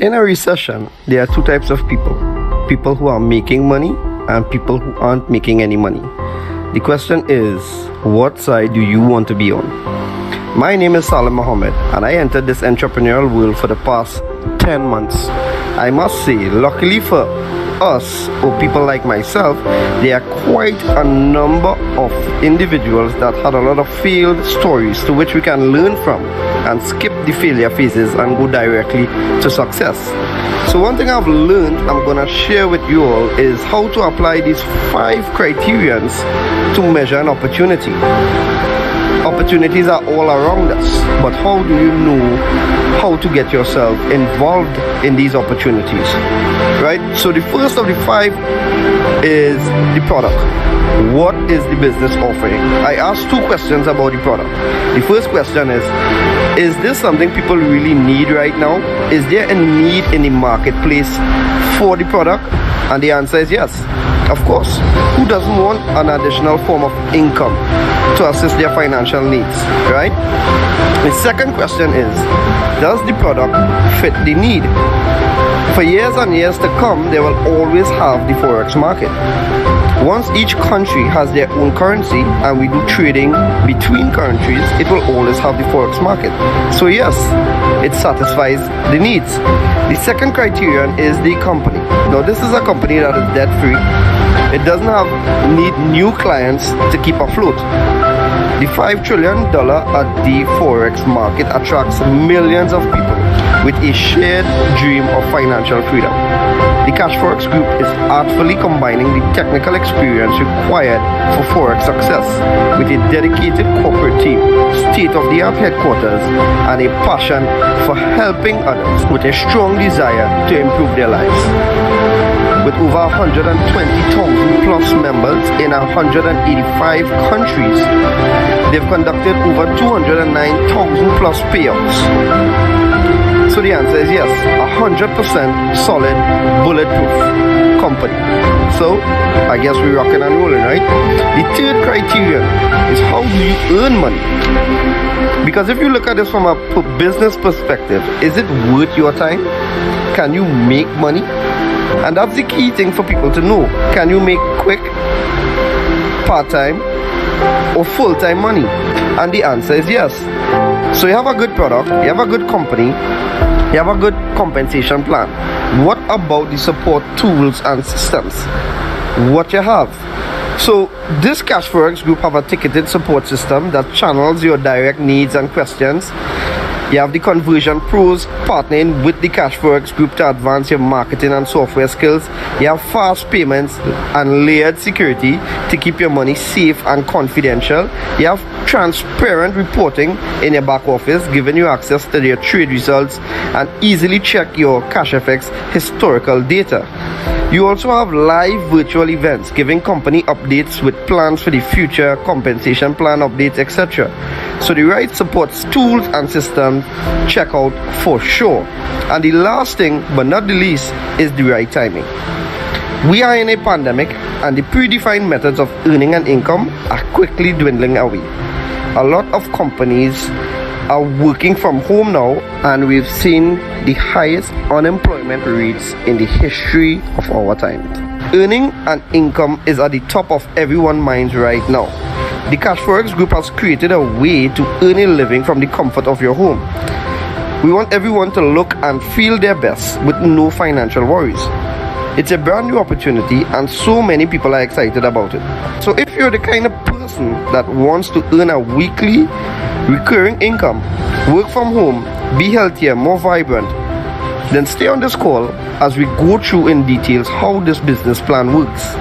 In a recession, there are two types of people: people who are making money and people who aren't making any money. The question is, what side do you want to be on? My name is Salim Mohammed, and I entered this entrepreneurial world for the past 10 months. I must say, luckily for us, or people like myself, there are quite a number of individuals that had a lot of failed stories to which we can learn from and skip the failure phases and go directly to success. So one thing I've learned, I'm gonna share with you all, is how to apply these 5 criterions to measure an opportunity. Opportunities are all around us, but how do you know how to get yourself involved in these opportunities, right? So the first of the 5 is the product. What is the business offering? I asked 2 questions about the product. The first question is this something people really need right now? Is there a need in the marketplace for the product? And the answer is yes, of course. Who doesn't want an additional form of income to assist their financial needs, right? The second question is, does the product fit the need? For years and years to come, they will always have the Forex market. Once each country has their own currency and we do trading between countries, it will always have the Forex market. So yes, it satisfies the needs. The second criterion is the company. Now this is a company that is debt free. It doesn't need new clients to keep afloat. The $5 trillion at the Forex market attracts millions of people with a shared dream of financial freedom. The Cashfx group is artfully combining the technical experience required for Forex success with a dedicated corporate team, state-of-the-art headquarters, and a passion for helping others with a strong desire to improve their lives. With over 120,000 plus members in 185 countries, they've conducted over 209,000 plus payouts. So the answer is yes, 100% solid, bulletproof company. So I guess we're rocking and rolling, right? The third criterion is, how do you earn money? Because if you look at this from a business perspective, is it worth your time? Can you make money? And that's the key thing for people to know. Can you make quick, part-time, or full-time money? And the answer is yes. So you have a good product, you have a good company, you have a good compensation plan. What about the support tools and systems? What you have? So this Cashfx group have a ticketed support system that channels your direct needs and questions. You have the conversion pros partnering with the Cashfx group to advance your marketing and software skills. You have fast payments and layered security to keep your money safe and confidential. You have transparent reporting in your back office, giving you access to your trade results and easily check your Cashfx historical data. You also have live virtual events giving company updates with plans for the future, compensation plan updates, etc. So the right support tools and systems, check out for sure. And the last thing but not the least is the right timing. We are in a pandemic and the predefined methods of earning an income are quickly dwindling away. A lot of companies are working from home now, and we've seen the highest unemployment rates in the history of our time. Earning an income is at the top of everyone's minds right now. The Cashfx group has created a way to earn a living from the comfort of your home. We want everyone to look and feel their best with no financial worries. It's a brand new opportunity and so many people are excited about it. So if you're the kind of person that wants to earn a weekly recurring income, work from home, be healthier, more vibrant, then stay on this call as we go through in details how this business plan works.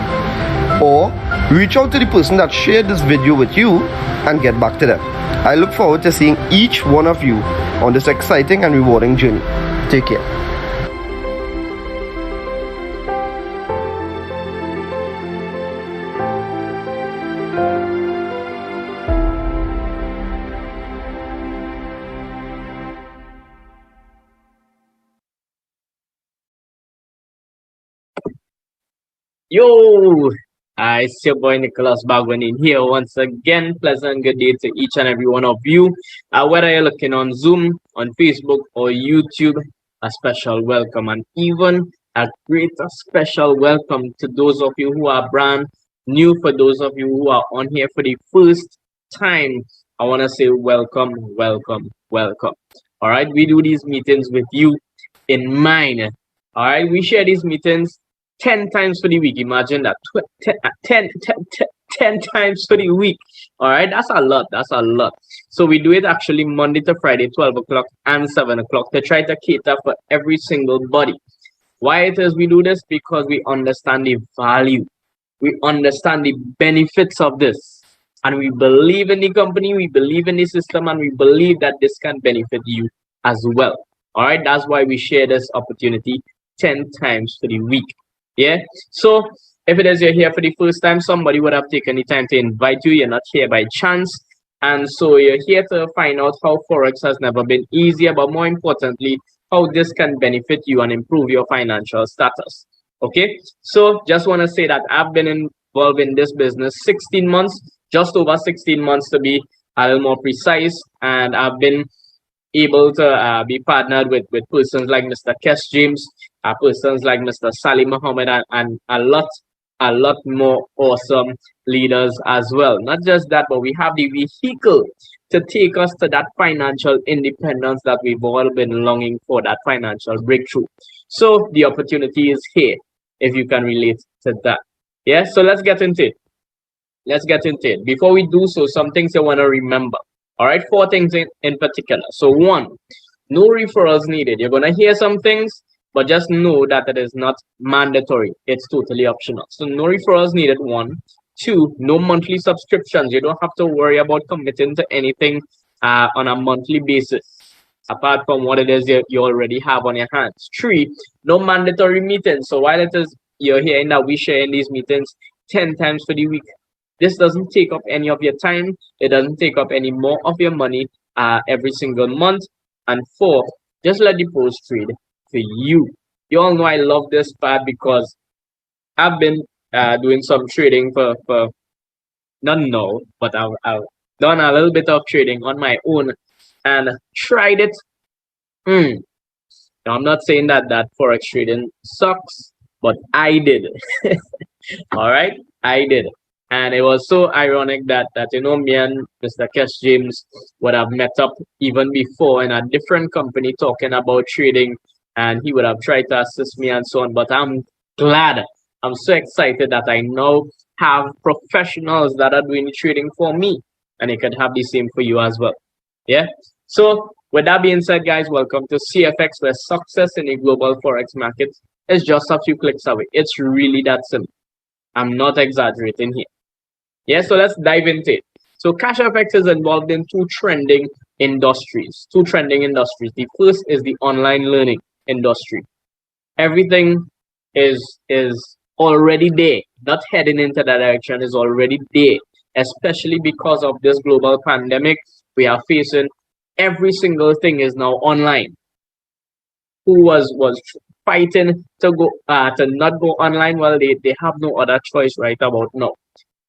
Or reach out to the person that shared this video with you and get back to them. I look forward to seeing each one of you on this exciting and rewarding journey. Take care. Yo, it's your boy Nicholas Bagwan in here once again. Pleasant good day to each and every one of you. Whether you're looking on Zoom, on Facebook, or YouTube, a special welcome, and even a greater special welcome to those of you who are brand new. For those of you who are on here for the first time, I want to say welcome, welcome, welcome. All right, we do these meetings with you in mind. All right, we share these meetings 10 times for the week. Imagine that 10 times for the week. All right, that's a lot. That's a lot. So we do it actually Monday to Friday, 12 o'clock and 7 o'clock to try to cater for every single body. Why it is we do this? Because we understand the value. We understand the benefits of this. And we believe in the company, we believe in the system, and we believe that this can benefit you as well. All right, that's why we share this opportunity 10 times for the week. Yeah. So if it is you're here for the first time, somebody would have taken the time to invite you. You're not here by chance. And so you're here to find out how Forex has never been easier, but more importantly, how this can benefit you and improve your financial status. Okay. So just want to say that I've been involved in this business 16 months, just over 16 months to be a little more precise. And I've been able to be partnered with persons like Mr. Kes James, persons like Mr. Salih Muhammad, and a lot more awesome leaders as well. Not just that, but we have the vehicle to take us to that financial independence that we've all been longing for, that financial breakthrough. So the opportunity is here if you can relate to that. Yeah, so let's get into it. Let's get into it. Before we do so, some things you want to remember. All right, 4 things in particular. So 1, no referrals needed. You're going to hear some things, but just know that it is not mandatory. It's totally optional. So no referrals needed, 1. 2, no monthly subscriptions. You don't have to worry about committing to anything on a monthly basis, apart from what it is you already have on your hands. 3, no mandatory meetings. So while it is you're hearing that we share in these meetings 10 times for the week, this doesn't take up any of your time. It doesn't take up any more of your money every single month. And 4, just let the pros trade for you. You all know I love this part because I've been doing some trading for not now, but I've done a little bit of trading on my own and tried it. Now, I'm not saying that Forex trading sucks, but I did. All right, I did. And it was so ironic that me and Mr. Kes James would have met up even before in a different company talking about trading, and he would have tried to assist me and so on. But I'm glad, I'm so excited that I now have professionals that are doing trading for me, and it could have the same for you as well. Yeah. So with that being said, guys, welcome to CFX, where success in the global Forex market is just a few clicks away. It's really that simple. I'm not exaggerating here. Yeah, so let's dive into it. So Cashfx is involved in 2 trending industries. The first is the online learning industry. Everything is already there. Not heading into that direction, is already there. Especially because of this global pandemic we are facing. Every single thing is now online. Who was fighting to go to not go online? Well, they have no other choice right about now.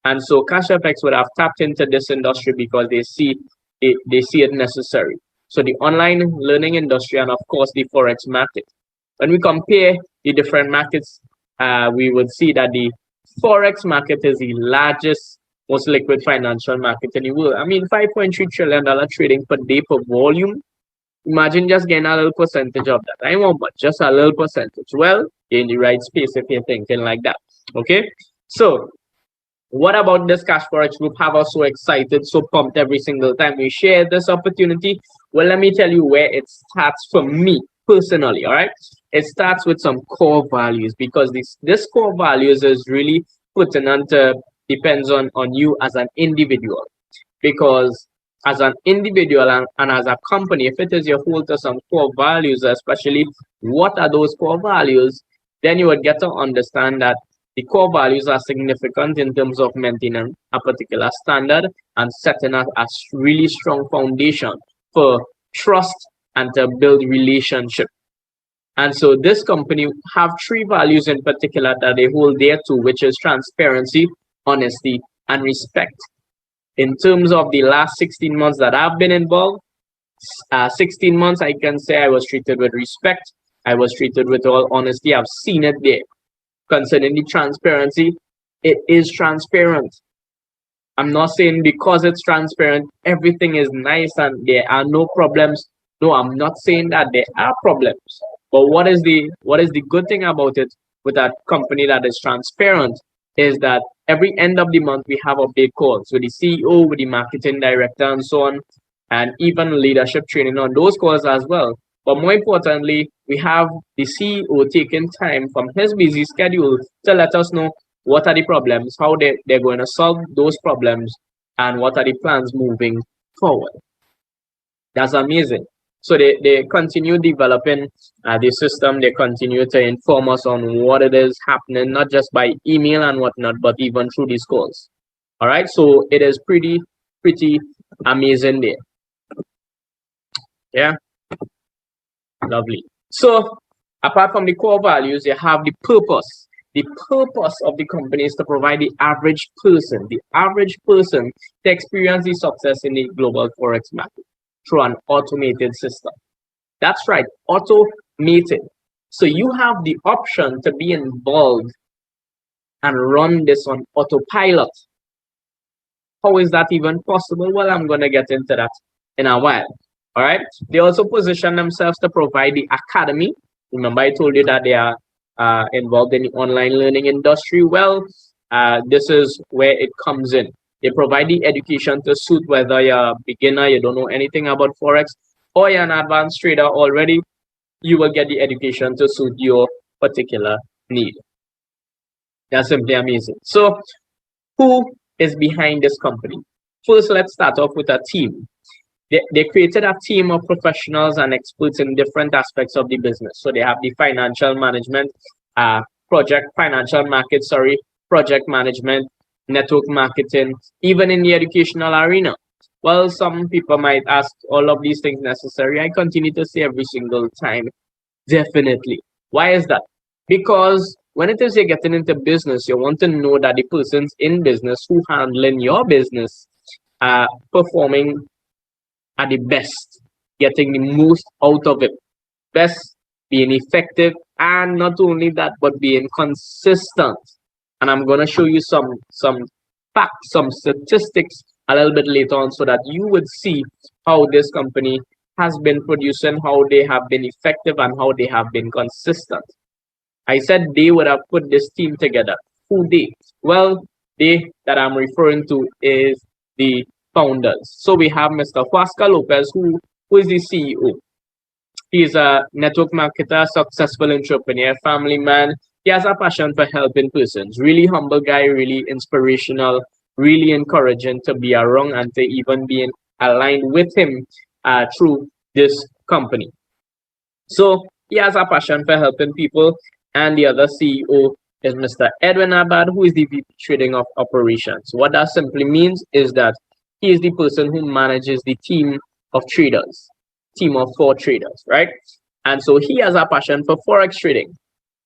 And so Cashfx would have tapped into this industry because they see it necessary. So the online learning industry and of course the Forex market. When we compare the different markets, we would see that the Forex market is the largest, most liquid financial market in the world. I mean, $5.3 trillion trading per day per volume. Imagine just getting a little percentage of that. I won't, but just a little percentage. Well, you're in the right space if you're thinking like that. Okay, so what about this Cash Forex group have us so excited, so pumped every single time we share this opportunity? Well, let me tell you where it starts for me personally. All right, it starts with some core values, because this core values is really putting onto, depends on you as an individual. Because as an individual and as a company, if it is your hold to some core values, especially what are those core values, then you would get to understand that the core values are significant in terms of maintaining a particular standard and setting a really strong foundation for trust and to build relationship. And so this company have 3 values in particular that they hold dear to, which is transparency, honesty, and respect. In terms of the last 16 months that I've been involved, 16 months, I can say I was treated with respect. I was treated with all honesty. I've seen it there. Concerning the transparency, it is transparent. I'm not saying because it's transparent, everything is nice and there are no problems. No, I'm not saying that there are problems. But what is the good thing about it with that company that is transparent is that every end of the month we have update calls with the CEO, with the marketing director, and so on, and even leadership training on those calls as well. But more importantly, we have the CEO taking time from his busy schedule to let us know what are the problems, how they're going to solve those problems, and what are the plans moving forward. That's amazing. So they continue developing the system. They continue to inform us on what it is happening, not just by email and whatnot, but even through these calls. All right. So it is pretty amazing there. Yeah. Lovely. So apart from the core values, you have the purpose. The purpose of the company is to provide the average person to experience the success in the global forex market through an automated system. That's right, automated. So you have the option to be involved and run this on autopilot. How is that even possible? Well, I'm going to get into that in a while. All right. They also position themselves to provide the academy. Remember, I told you that they are involved in the online learning industry. Well, this is where it comes in. They provide the education to suit whether you're a beginner, you don't know anything about Forex, or you're an advanced trader already. You will get the education to suit your particular need. That's simply amazing. So, who is behind this company? First, let's start off with a team. They created a team of professionals and experts in different aspects of the business. So they have the financial management, financial market, project management, network marketing, even in the educational arena. Well, some people might ask, all of these things necessary? I continue to say every single time, definitely. Why is that? Because when it is you're getting into business, you want to know that the persons in business who handling your business are performing at the best, getting the most out of it. Best, being effective, and not only that, but being consistent. And I'm gonna show you some facts, some statistics a little bit later on, so that you would see how this company has been producing, how they have been effective, and how they have been consistent. I said they would have put this team together. Who they? Well, they that I'm referring to is the founders. So we have Mr. Huasca Lopez, who is the CEO. He's a network marketer, successful entrepreneur, family man. He has a passion for helping persons. Really humble guy, really inspirational, really encouraging to be around and to even be aligned with him through this company. So he has a passion for helping people. And the other CEO is Mr. Edwin Abad, who is the VP Trading of Operations. What that simply means is that he is the person who manages the team of traders, team of 4 traders, right? And so he has a passion for Forex trading.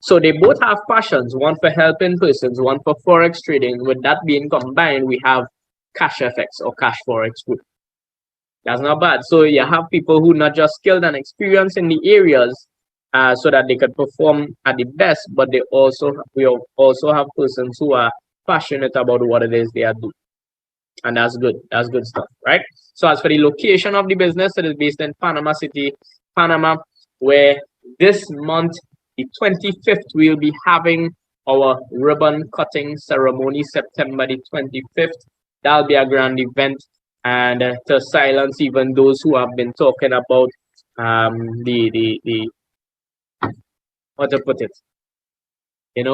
So they both have passions, one for helping persons, one for Forex trading. With that being combined, we have Cashfx or Cash Forex Group. That's not bad. So you have people who not just skilled and experienced in the areas so that they can perform at the best, but we also have persons who are passionate about what it is they are doing. And that's good. That's good stuff, right? So as for the location of the business, it is based in Panama City, Panama, where this month, the 25th, we'll be having our ribbon cutting ceremony, September the 25th. That'll be a grand event. And to silence even those who have been talking about the what to put it,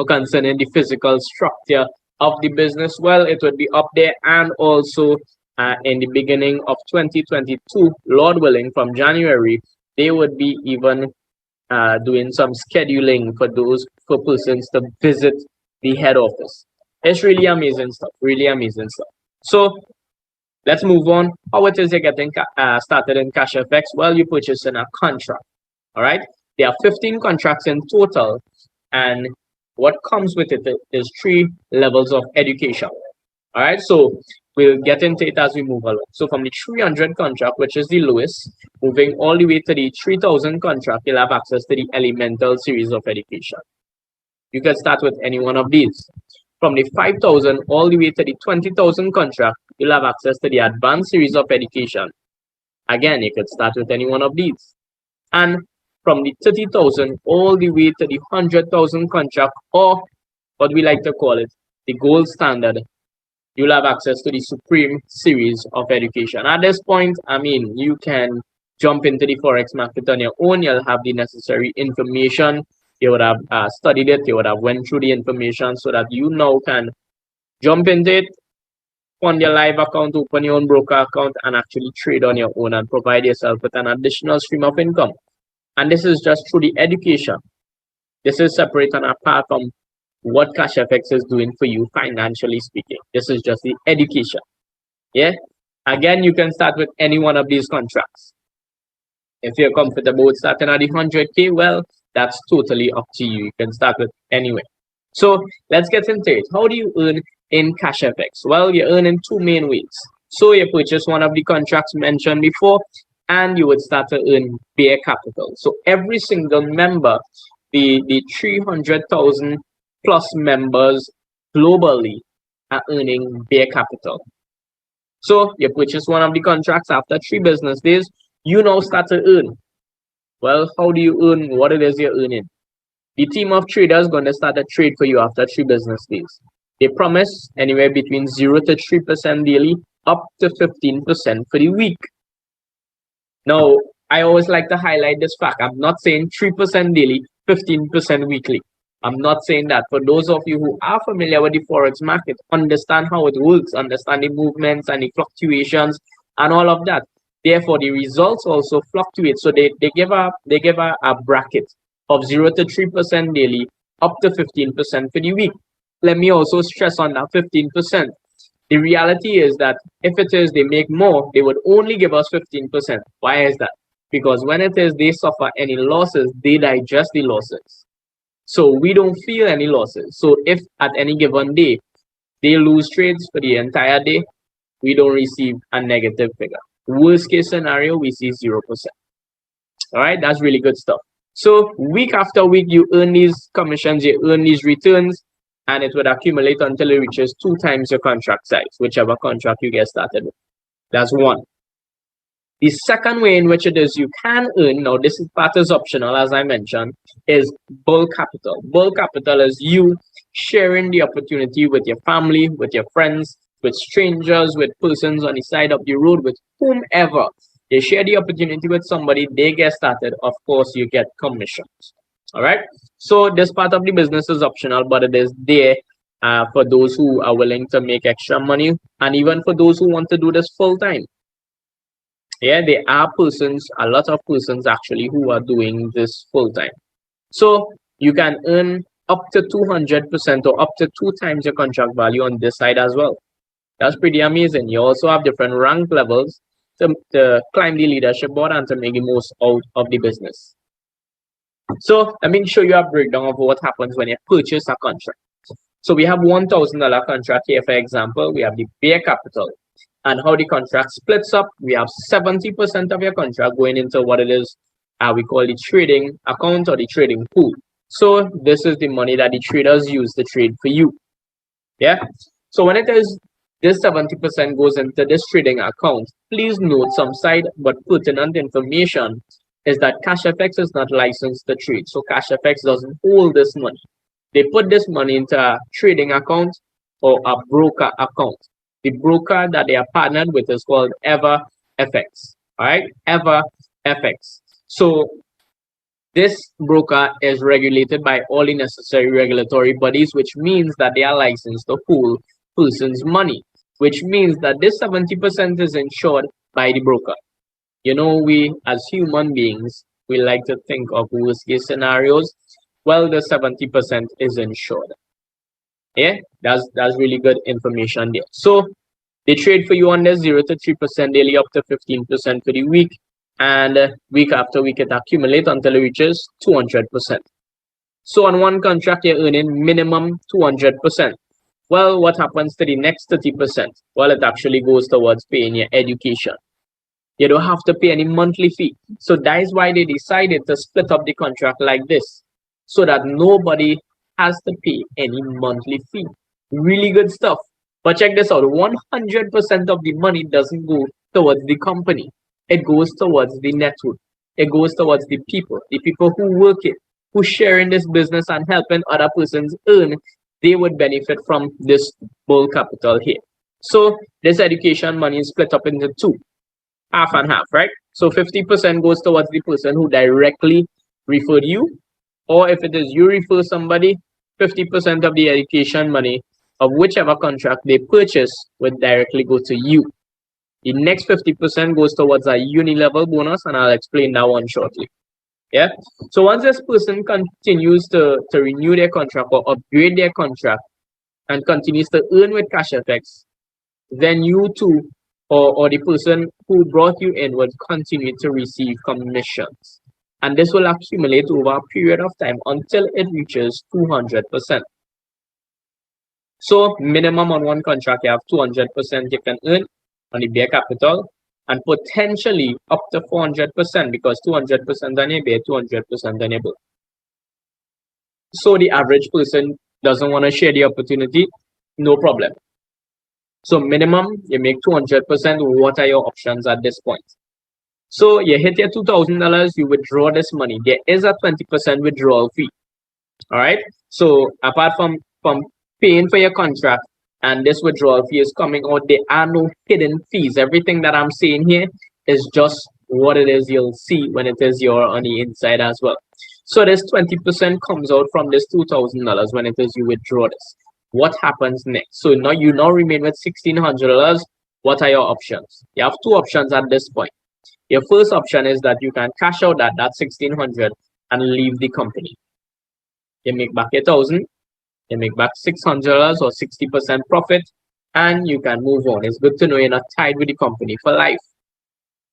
concerning the physical structure of the business. Well, it would be up there, and also in the beginning of 2022, Lord willing, from January, they would be even doing some scheduling for persons to visit the head office. It's really amazing stuff. Really amazing stuff. So let's move on. How it is you're getting started in Cashfx? Well, you purchase in a contract. All right. There are 15 contracts in total, and what comes with it is 3 levels of education. All right, so we'll get into it as we move along. So from the 300 contract, which is the lowest, moving all the way to the 3000 contract, you'll have access to the elemental series of education. You can start with any one of these. From the 5,000 all the way to the 20,000 contract, you'll have access to the advanced series of education. Again, you could start with any one of these. And from the 30,000 all the way to the 100,000 contract, or what we like to call it, the gold standard, you'll have access to the supreme series of education. At this point, I mean, you can jump into the Forex market on your own. You'll have the necessary information. You would have studied it. You would have went through the information so that you now can jump into it, fund your live account, open your own broker account, and actually trade on your own and provide yourself with an additional stream of income. And this is just through the education. This is separate and apart from what Cashfx is doing for you financially speaking. This is just the education. Yeah. Again, you can start with any one of these contracts. If you're comfortable with starting at the 100K, well, that's totally up to you. You can start with anywhere. So let's get into it. How do you earn in Cashfx? Well, you earn in two main ways. So you purchase one of the contracts mentioned before, and you would start to earn bare capital. So every single member, the 300,000 plus members globally are earning bare capital. So you purchase one of the contracts after 3 business days, you now start to earn. Well, how do you earn what it is you're earning? The team of traders going to start a trade for you after 3 business days. They promise anywhere between 0 to 3% daily, up to 15% for the week. Now, I always like to highlight this fact. I'm not saying 3% daily, 15% weekly. I'm not saying that. For those of you who are familiar with the Forex market, understand how it works, understand the movements and the fluctuations and all of that. Therefore, the results also fluctuate. So they give a bracket of 0 to 3% daily, up to 15% for the week. Let me also stress on that 15%. The reality is that if it is they make more, they would only give us 15%. Why is that? Because when it is they suffer any losses, they digest the losses. So we don't feel any losses. So if at any given day they lose trades for the entire day, we don't receive a negative figure. Worst case scenario, we see 0%. All right, that's really good stuff. So week after week, you earn these commissions, you earn these returns, and it would accumulate until it reaches 2 times your contract size, whichever contract you get started with. That's one. The second way in which it is you can earn, now this part is optional as I mentioned, is bulk capital. Bulk capital is you sharing the opportunity with your family, with your friends, with strangers, with persons on the side of the road, with whomever. They share the opportunity with somebody, they get started, of course you get commissions. All right, so this part of the business is optional, but it is there for those who are willing to make extra money, and even for those who want to do this full time. Yeah, there are persons, a lot of persons actually, who are doing this full time. So you can earn up to 200% or up to 2 times your contract value on this side as well. That's pretty amazing. You also have different rank levels to climb the leadership board and to make the most out of the business. So let me show you a breakdown of what happens when you purchase a contract. So we have $1,000 contract here, for example. We have the bare capital. And how the contract splits up, we have 70% of your contract going into what it is we call the trading account or the trading pool. So this is the money that the traders use to trade for you. Yeah. So when it is this 70% goes into this trading account, please note some side but pertinent information is that Cashfx is not licensed to trade. So Cashfx doesn't hold this money. They put this money into a trading account or a broker account. The broker that they are partnered with is called EverFX. All right, EverFX. So this broker is regulated by all the necessary regulatory bodies, which means that they are licensed to hold person's money, which means that this 70% is insured by the broker. You know, we as human beings, we like to think of worst case scenarios. Well, the 70% is insured. Yeah, that's really good information there. So they trade for you on the 0 to 3% daily, up to 15% for the week, and week after week it accumulates until it reaches 200%. So on one contract you're earning minimum 200%. Well, what happens to the next 30%? Well, it actually goes towards paying your education. You don't have to pay any monthly fee. So that is why they decided to split up the contract like this, so that nobody has to pay any monthly fee. Really good stuff. But check this out, 100% of the money doesn't go towards the company. It goes towards the network. It goes towards the people who work it, who share in this business and helping other persons earn. They would benefit from this bull capital here. So this education money is split up into two, half and half, right? So 50% goes towards the person who directly referred you, or if it is you refer somebody, 50% of the education money of whichever contract they purchase would directly go to you. The next 50% goes towards a Uni Level Bonus, and I'll explain that one shortly. Yeah. So once this person continues to renew their contract or upgrade their contract and continues to earn with Cashfx, then you too, or the person who brought you in would continue to receive commissions. And this will accumulate over a period of time until it reaches 200%. So minimum on one contract, you have 200% you can earn on the bare capital, and potentially up to 400%, because 200% on your bare, 200% on your book. So the average person doesn't want to share the opportunity, no problem. So minimum, you make 200%. What are your options at this point? So you hit your $2,000, you withdraw this money. There is a 20% withdrawal fee. All right. So apart from paying for your contract and this withdrawal fee is coming out, there are no hidden fees. Everything that I'm saying here is just what it is you'll see when it is your on the inside as well. So this 20% comes out from this $2,000 when it is you withdraw this. What happens next? So now you remain with $1,600. What are your options? You have two options at this point. Your first option is that you can cash out that $1,600 and leave the company. You make back $1,000, you make back $600 or 60% profit, and you can move on. It's good to know you're not tied with the company for life.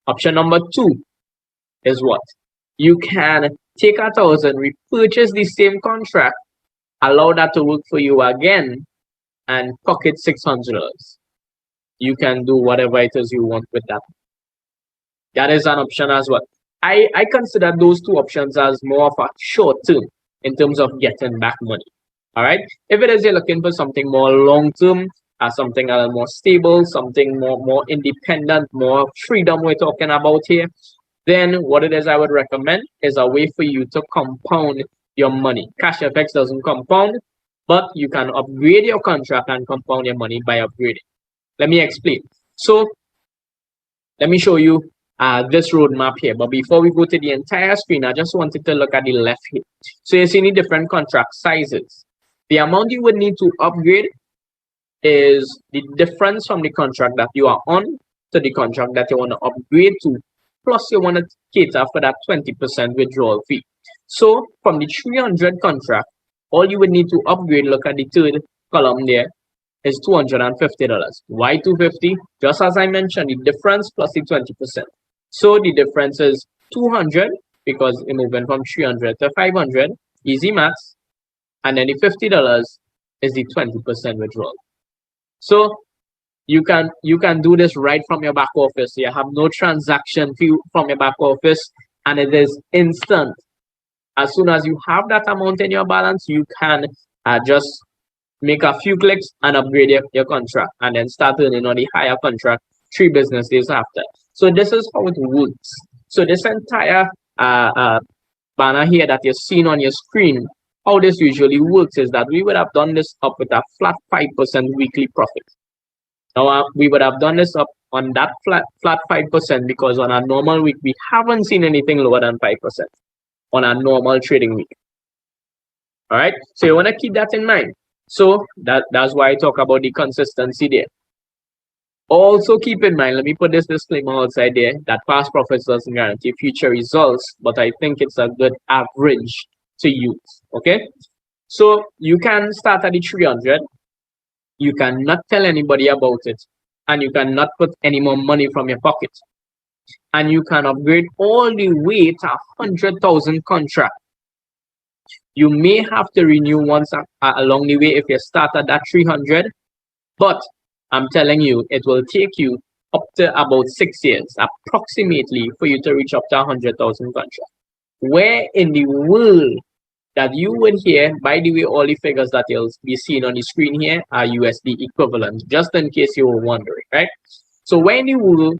Option number two is what? You can take $1,000, repurchase the same contract, allow that to work for you again, and pocket $600. You can do whatever it is you want with that. That is an option as well. I consider those two options as more of a short term in terms of getting back money. All right. If it is you're looking for something more long term, something a little more stable, something more independent, more freedom we're talking about here, then what it is I would recommend is a way for you to compound your money. Cashfx doesn't compound, but you can upgrade your contract and compound your money by upgrading. Let me explain. So let me show you this roadmap here. But before we go to the entire screen, I just wanted to look at the left here. So you see the different contract sizes. The amount you would need to upgrade is the difference from the contract that you are on to the contract that you want to upgrade to, plus you want to cater for that 20% withdrawal fee. So from the 300 contract, all you would need to upgrade, look at the third column there, is $250. Why $250? Just as I mentioned, the difference plus the 20%. So the difference is 200 because you're moving from 300 to 500. Easy maths. And then the $50 is the 20% withdrawal. So you can do this right from your back office. You have no transaction fee from your back office, and it is instant. As soon as you have that amount in your balance, you can just make a few clicks and upgrade your contract, and then start earning on the higher contract 3 business days after. So this is how it works. So this entire banner here that you're seeing on your screen, how this usually works is that we would have done this up with a flat 5% weekly profit. Now we would have done this up on that flat 5% because on a normal week we haven't seen anything lower than 5% on a normal trading week. All right, so you want to keep that in mind. So that's why I talk about the consistency there. Also keep in mind, let me put this disclaimer outside there, that past profits doesn't guarantee future results, but I think it's a good average to use. Okay, so you can start at the 300. You cannot tell anybody about it, and you cannot put any more money from your pocket, and you can upgrade all the way to 100,000 contract. You may have to renew once along the way if you start at that 300, but I'm telling you, it will take you up to about 6 years approximately for you to reach up to 100,000 contract. Where in the world that you would hear, by the way, all the figures that you'll be seeing on the screen here are USD equivalent, just in case you were wondering, right? So where in the world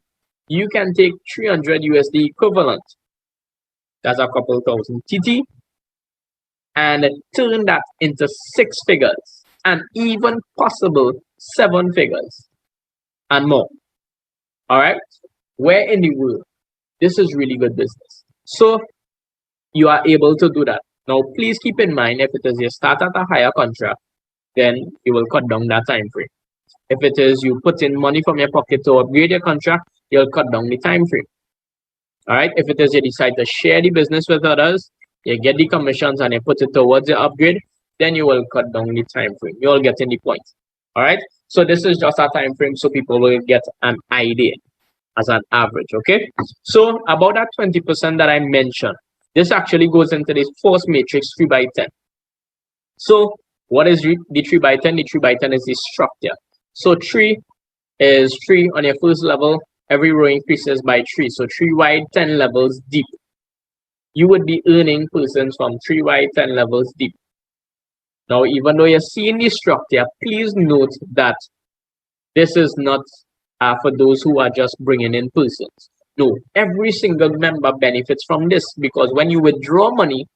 you can take 300 USD equivalent, that's a couple thousand TT, and turn that into 6 figures and even possible 7 figures and more. All right, where in the world? This is really good business. So you are able to do that. Now, please keep in mind, if it is you start at a higher contract, then you will cut down that time frame. If it is you put in money from your pocket to upgrade your contract, you'll cut down the time frame. All right. If it is you decide to share the business with others, you get the commissions and you put it towards the upgrade, then you will cut down the time frame. You're all getting the point. All right. So this is just a time frame so people will get an idea as an average. Okay. So about that 20% that I mentioned, this actually goes into this first matrix 3x10. So what is the 3x10? The 3x10 is the structure. So 3 is 3 on your first level. Every row increases by 3. So 3 wide, 10 levels deep. You would be earning persons from 3 wide, 10 levels deep. Now, even though you're seeing the structure, please note that this is not for those who are just bringing in persons. No, every single member benefits from this, because when you withdraw money,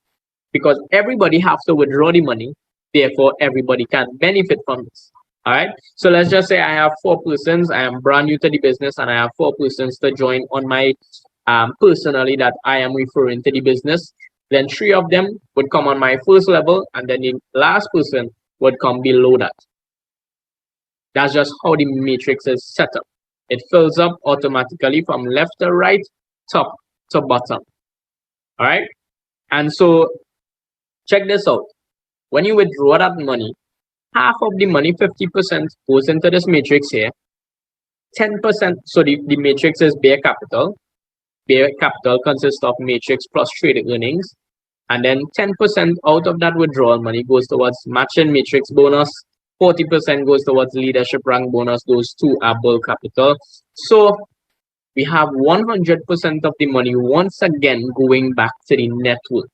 because everybody has to withdraw the money, therefore everybody can benefit from this. All right. So let's just say I have 4 persons. I am brand new to the business, and I have 4 persons to join on my personally that I am referring to the business. Then 3 of them would come on my first level, and then the last person would come below that. That's just how the matrix is set up. It fills up automatically from left to right, top to bottom. All right. And so check this out. When you withdraw that money, half of the money, 50%, goes into this matrix here. 10%, so the matrix is bare capital. Bare capital consists of matrix plus trade earnings. And then 10% out of that withdrawal money goes towards matching matrix bonus. 40% goes towards leadership rank bonus. Those 2 are bulk capital. So we have 100% of the money once again going back to the network.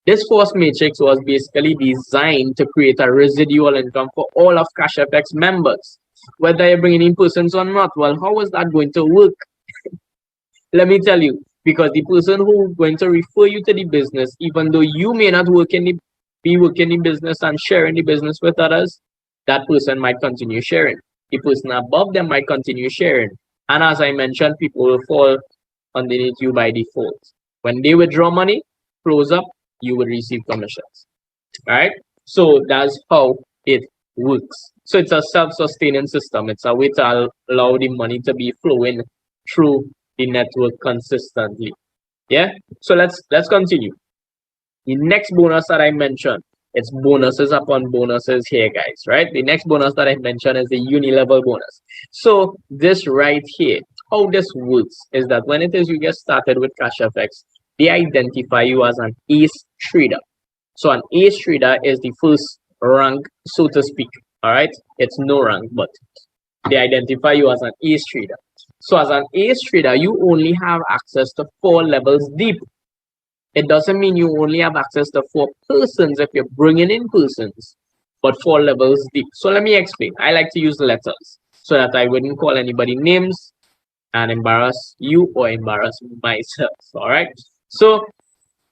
This first matrix was basically designed to create a residual income for all of Cashfx members. Whether you're bringing in persons or not, well, how is that going to work? Let me tell you, because the person who is going to refer you to the business, even though you may not be working in business and sharing the business with others, that person might continue sharing. The person above them might continue sharing. And as I mentioned, people will fall underneath you by default. When they withdraw money, close up, you will receive commissions. All right. So that's how it works. So it's a self-sustaining system. It's a way to allow the money to be flowing through the network consistently. Yeah. So let's continue. The next bonus that I mentioned, it's bonuses upon bonuses here, guys. Right. The next bonus that I mentioned is the Uni Level Bonus. So this right here, how this works is that when it is you get started with Cashfx, they identify you as an ace trader. So an ace trader is the first rank, so to speak. All right. It's no rank, but they identify you as an ace trader. So as an ace trader, you only have access to 4 levels deep. It doesn't mean you only have access to 4 persons if you're bringing in persons, but 4 levels deep. So let me explain. I like to use letters so that I wouldn't call anybody names and embarrass you or embarrass myself. All right. So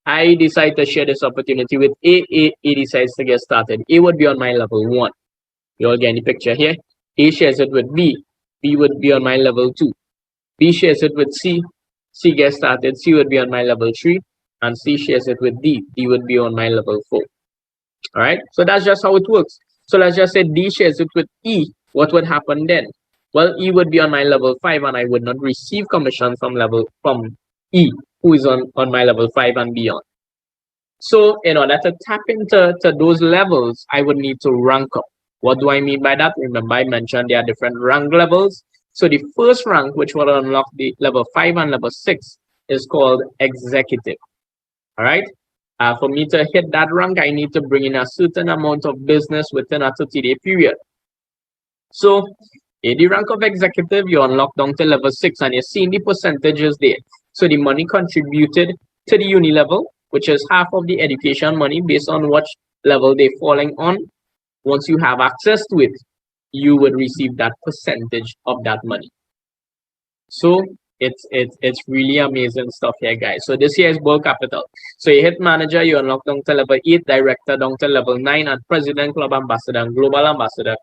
I decide to share this opportunity with A. A decides to get started. A would be on my level 1. You all get the picture here. A shares it with B. B would be on my level 2. B shares it with C. C gets started. C would be on my level 3. And C shares it with D. D would be on my level 4. All right. So that's just how it works. So let's just say D shares it with E. What would happen then? Well, E would be on my level 5 and I would not receive commission from E, who is on my level 5 and beyond. So in order to tap into those levels, I would need to rank up. What do I mean by that? Remember, I mentioned there are different rank levels. So the first rank, which will unlock the level 5 and level 6, is called executive. All right. For me to hit that rank, I need to bring in a certain amount of business within a 30-day period. So in the rank of executive, you unlock down to level 6 and you're seeing the percentages there. So the money contributed to the uni level, which is half of the education money based on what level they're falling on. Once you have access to it, you would receive that percentage of that money. So it's really amazing stuff here, guys. So this here is bulk capital. So you hit manager, you unlock down to level 8, director down to level 9, and president, club ambassador, and global ambassador.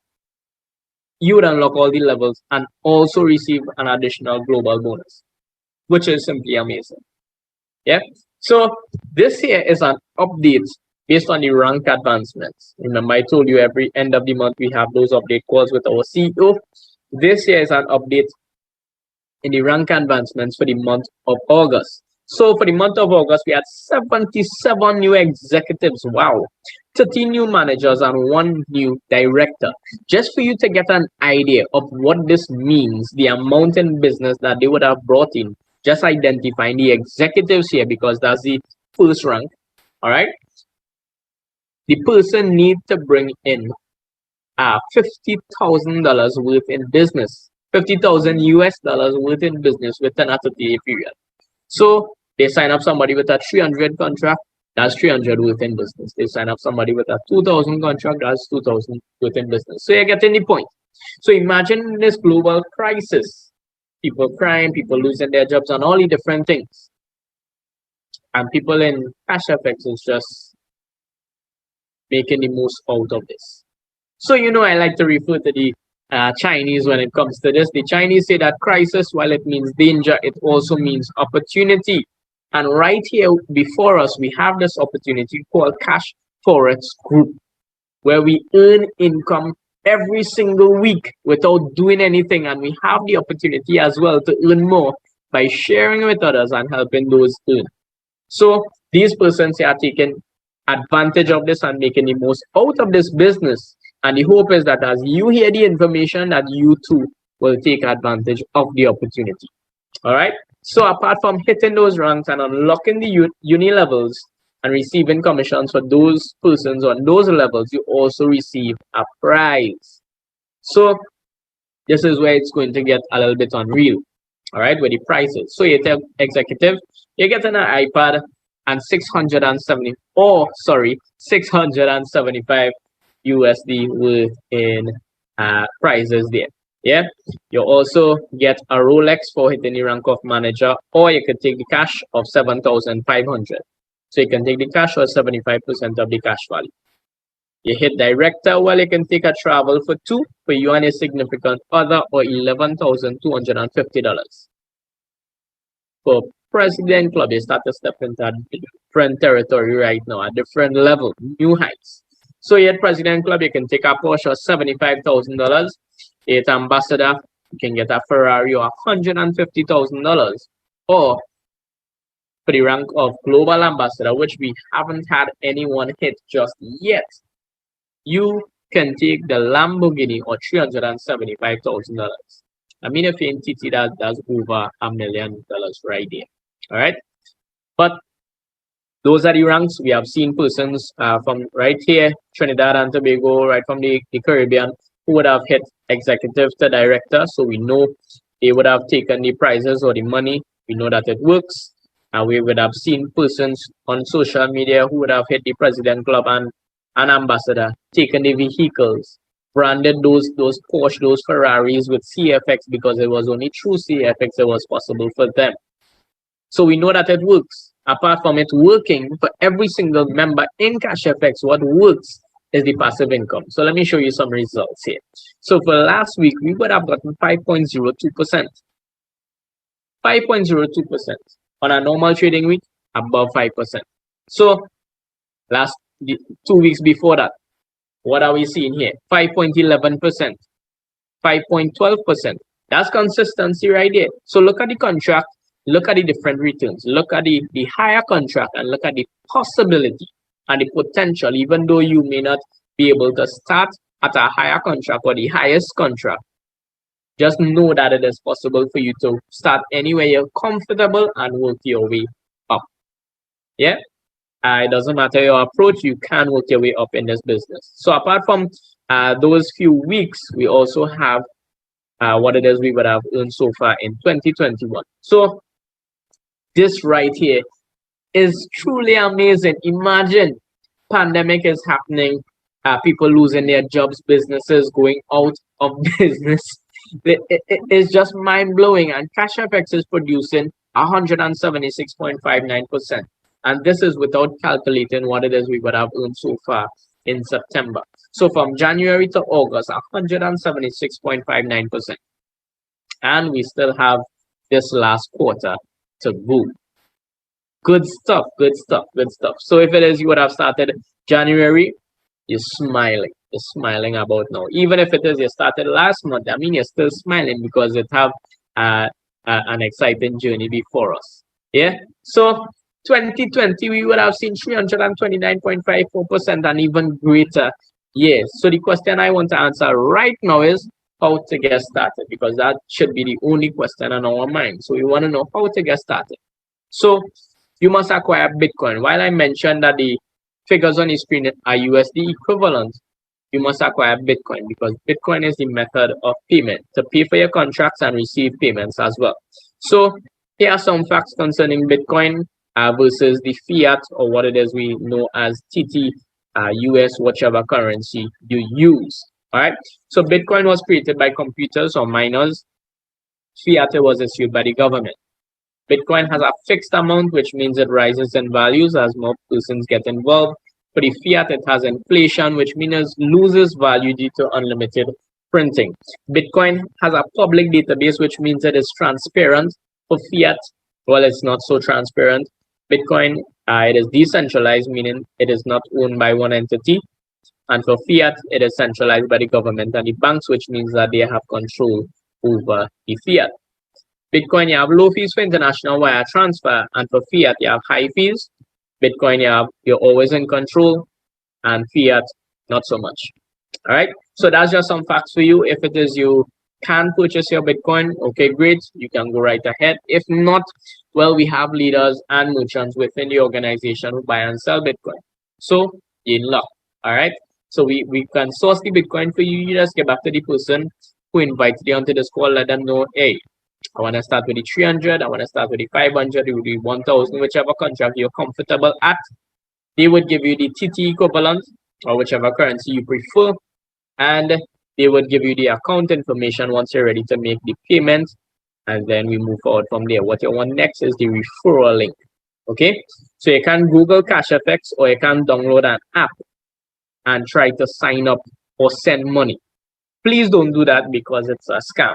You would unlock all the levels and also receive an additional global bonus, which is simply amazing. Yeah. So this here is an update based on the rank advancements. Remember, I told you every end of the month we have those update calls with our CEO. This here is an update in the rank advancements for the month of August. So for the month of August, we had 77 new executives. Wow. 30 new managers and 1 new director. Just for you to get an idea of what this means, the amount in business that they would have brought in, just identifying the executives here because that's the first rank. All right. The person needs to bring in $50,000 worth in business, 50,000 US dollars worth in business within a 30-day period. So they sign up somebody with a 300 contract, that's 300 within business. They sign up somebody with a 2,000 contract, that's 2,000 within business. So you're getting the point. So imagine this global crisis, people crying, people losing their jobs, and all the different things. And people in Cashfx is just making the most out of this. So, I like to refer to the Chinese when it comes to this. The Chinese say that crisis, while it means danger, it also means opportunity. And right here before us, we have this opportunity called Cashfx Group, where we earn income every single week without doing anything. And we have the opportunity as well to earn more by sharing with others and helping those earn. So these persons are taking advantage of this and making the most out of this business. And the hope is that as you hear the information, that you too will take advantage of the opportunity. All right. So apart from hitting those ranks and unlocking the uni levels and receiving commissions for those persons on those levels, you also receive a prize. So this is where it's going to get a little bit unreal. All right, with the prices. So you tell executive, you're getting an iPad and 675 USD worth in prizes there. Yeah, you also get a Rolex for hitting the rank of manager, or you could take the cash of 7,500. So you can take the cash or 75% of the cash value. You hit director, well, you can take a travel for 2 for you and a significant other, or $11,250. For president club, you start to step into a different territory right now, a different level, new heights. So at president club, you can take a Porsche of $75,000. At ambassador, you can get a Ferrari of $150,000. Or for the rank of global ambassador, which we haven't had anyone hit just yet, you can take the Lamborghini or $375,000. I mean, if you're in TT, that's over $1 million right there. All right. But those are the ranks. We have seen persons from right here, Trinidad and Tobago, right from the Caribbean, who would have hit executive to director. So we know they would have taken the prizes or the money. We know that it works. And we would have seen persons on social media who would have hit the president club and an ambassador, taken the vehicles, branded those Porsche, those Ferraris with CFX, because it was only through CFX it was possible for them. So we know that it works. Apart from it working for every single member in Cashfx, what works is the passive income. So let me show you some results here. So for last week, we would have gotten 5.02%. 5.02%. On a normal trading week, above 5%. So last 2 weeks before that, what are we seeing here? 5.11%, 5.12%. That's consistency right there. So look at the contract, look at the different returns, look at the higher contract, and look at the possibility and the potential, even though you may not be able to start at a higher contract or the highest contract. Just know that it is possible for you to start anywhere you're comfortable and work your way up. Yeah. It doesn't matter your approach, you can work your way up in this business. So apart from those few weeks, we also have what it is we would have earned so far in 2021. So this right here is truly amazing. Imagine pandemic is happening, people losing their jobs, businesses going out of business. It's just mind blowing, and Cashfx is producing 176.59%, and this is without calculating what it is we would have earned so far in September. So from January to August, 176.59%, and we still have this last quarter to go. Good stuff, good stuff, good stuff. So if it is you would have started January, you're smiling about now. Even if it is you started last month, I mean, you're still smiling because it have an exciting journey before us. Yeah. So 2020, we would have seen 329.54% and even greater. Yes. So the question I want to answer right now is how to get started, because that should be the only question on our mind. So we want to know how to get started. So you must acquire Bitcoin. While I mentioned that the figures on the screen are USD equivalent, you must acquire Bitcoin, because Bitcoin is the method of payment to pay for your contracts and receive payments as well. So here are some facts concerning Bitcoin versus the Fiat, or what it is we know as TT, US, whichever currency you use. All right. So Bitcoin was created by computers or miners. Fiat was issued by the government. Bitcoin has a fixed amount, which means it rises in values as more persons get involved. For the fiat, it has inflation, which means it loses value due to unlimited printing. Bitcoin has a public database, which means it is transparent. For fiat, well, it's not so transparent. Bitcoin, it is decentralized, meaning it is not owned by one entity. And for fiat, it is centralized by the government and the banks, which means that they have control over the fiat. Bitcoin, you have low fees for international wire transfer, and for fiat, you have high fees. Bitcoin, you're always in control, and fiat, not so much. All right. So that's just some facts for you. If it is you can purchase your Bitcoin, okay, great. You can go right ahead. If not, well, we have leaders and merchants within the organization who buy and sell Bitcoin. So in luck. All right. So we can source the Bitcoin for you. You just get back to the person who invited you onto this call. Let them know, hey, I want to start with the 300, I want to start with the 500, it would be 1000, whichever contract you're comfortable at. They would give you the TT equivalent or whichever currency you prefer, and they would give you the account information once you're ready to make the payment, and then we move forward from there. What you want next is the referral link. Okay, so you can Google Cashfx, or you can download an app and try to sign up or send money. Please don't do that because it's a scam.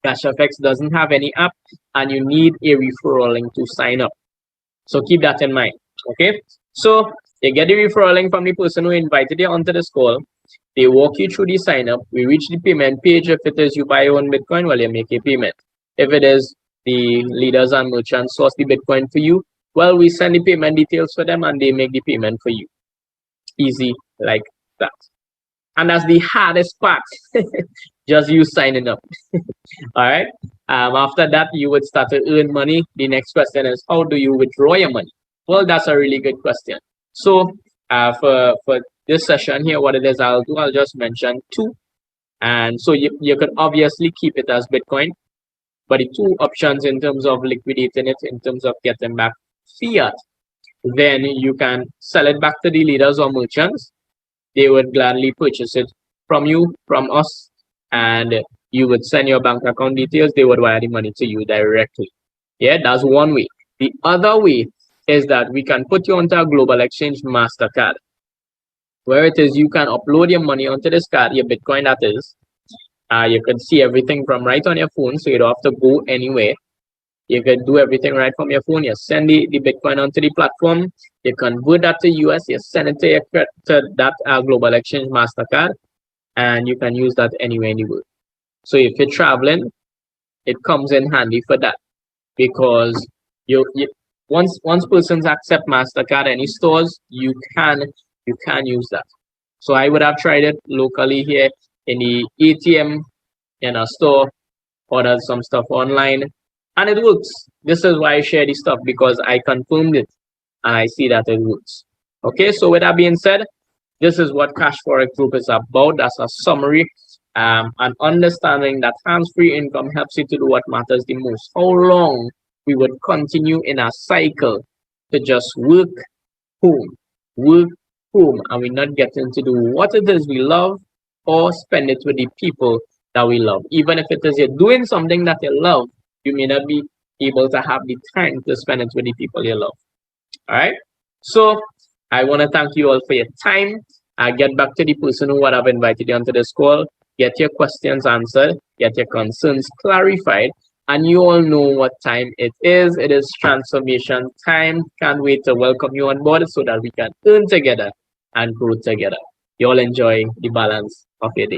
Cashfx doesn't have any app, and you need a referral link to sign up. So keep that in mind. Okay. So you get the referral link from the person who invited you onto this call. They walk you through the sign up. We reach the payment page. If it is you buy your own Bitcoin, well, you make a payment. If it is the leaders and merchants source the Bitcoin for you, well, we send the payment details for them and they make the payment for you. Easy like that. And that's the hardest part. Just you signing up. All right. After that, you would start to earn money. The next question is, how do you withdraw your money? Well, that's a really good question. So for this session here, what it is I'll do, I'll just mention two. And so you could obviously keep it as Bitcoin, but the two options in terms of liquidating it, in terms of getting back fiat, then you can sell it back to the leaders or merchants. They would gladly purchase it from you, from us, and you would send your bank account details. They would wire the money to you directly. Yeah, that's one way. The other way is that we can put you onto a global exchange MasterCard, where it is you can upload your money onto this card, your Bitcoin that is. You can see everything from right on your phone, so you don't have to go anywhere. You can do everything right from your phone. You send the Bitcoin onto the platform. You convert that to US. You send it to that global exchange MasterCard, and you can use that anywhere in the world. So if you're traveling, it comes in handy for that, because once persons accept MasterCard any stores, you can use that. So I would have tried it locally here in the ATM in a store, ordered some stuff online, and it works. This is why I share this stuff, because I confirmed it. and I see that it works. Okay, so with that being said, this is what Cashfx Group is about. That's a summary. And understanding that hands-free income helps you to do what matters the most. How long we would continue in a cycle to just work home, work home, and we're not getting to do what it is we love or spend it with the people that we love. Even if it is you're doing something that you love, you may not be able to have the time to spend it with the people you love. All right. So I want to thank you all for your time. I get back to the person who would have invited you onto this call. Get your questions answered, get your concerns clarified, and you all know what time it is. It is transformation time. Can't wait to welcome you on board so that we can earn together and grow together. You all enjoy the balance of your day.